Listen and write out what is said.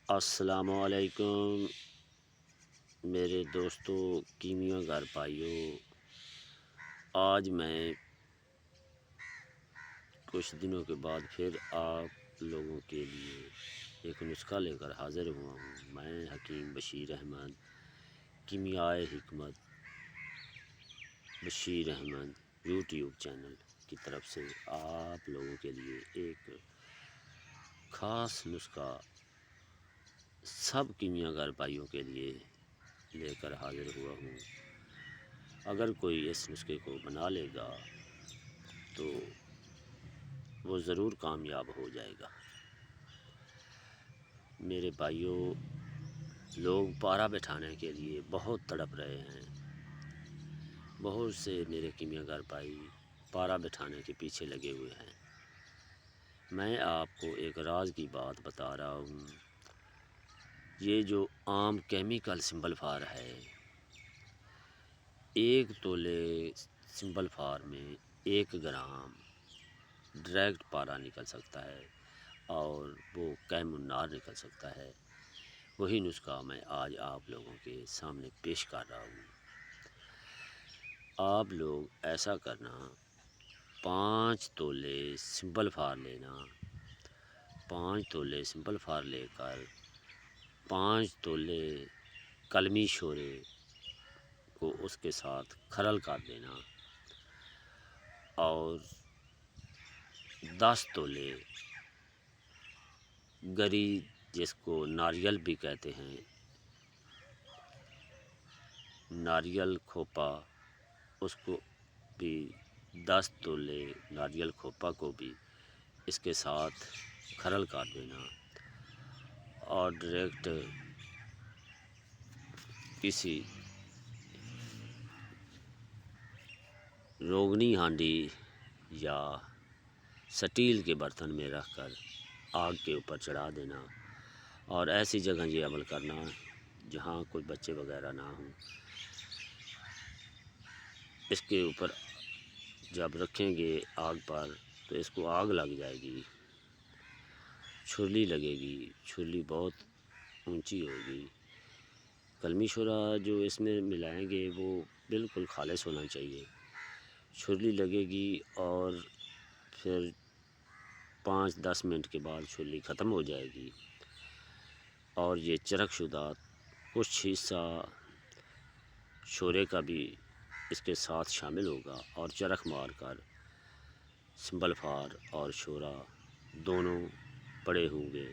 السلام علیکم میرے دوستوں، کیمیا گھر بھائیوں۔ آج میں کچھ دنوں کے بعد پھر آپ لوگوں کے لیے ایک نسخہ لے کر حاضر ہوا ہوں۔ میں حکیم بشیر احمد، کیمیائے حکمت بشیر احمد یوٹیوب چینل کی طرف سے آپ لوگوں کے لیے ایک خاص نسخہ سب کیمیا گھر بھائیوں کے لیے لے کر حاضر ہوا ہوں۔ اگر کوئی اس نسخے کو بنا لے گا تو وہ ضرور کامیاب ہو جائے گا۔ میرے بھائیوں، لوگ پارا بٹھانے کے لیے بہت تڑپ رہے ہیں۔ بہت سے میرے کیمیا گھر بھائی پارا بٹھانے کے پیچھے لگے ہوئے ہیں۔ میں آپ کو ایک راز کی بات بتا رہا ہوں۔ یہ جو عام کیمیکل سمبل فار ہے، 1 تولے سمبل فار میں 1 گرام ڈائریکٹ پارا نکل سکتا ہے اور وہ قیم النار نکل سکتا ہے۔ وہی نسخہ میں آج آپ لوگوں کے سامنے پیش کر رہا ہوں۔ آپ لوگ ایسا کرنا، 5 تولے سمبل فار لینا۔ 5 تولے سمبل فار لے کر 5 تولے کلمی شورے کو اس کے ساتھ کھرل کر دینا اور 10 تولے گری، جس کو ناریل بھی کہتے ہیں، ناریل کھوپا، اس کو بھی 10 تولے ناریل کھوپا کو بھی اس کے ساتھ کھرل کر دینا اور ڈائریکٹ کسی روگنی ہانڈی یا سٹیل کے برتن میں رکھ کر آگ کے اوپر چڑھا دینا اور ایسی جگہ یہ عمل کرنا جہاں کوئی بچے وغیرہ نہ ہوں۔ اس کے اوپر جب رکھیں گے آگ پر تو اس کو آگ لگ جائے گی، چھرلی لگے گی، چھرلی بہت اونچی ہوگی۔ کلمی شورا جو اس میں ملائیں گے وہ بالکل خالص ہونا چاہیے۔ چھرلی لگے گی اور پھر 5-10 منٹ کے بعد چھرلی ختم ہو جائے گی اور یہ چرخ شدہ کچھ حصہ شورے کا بھی اس کے ساتھ شامل ہوگا اور چرخ مار کر سمبل فار اور شورا دونوں پڑے ہوں گے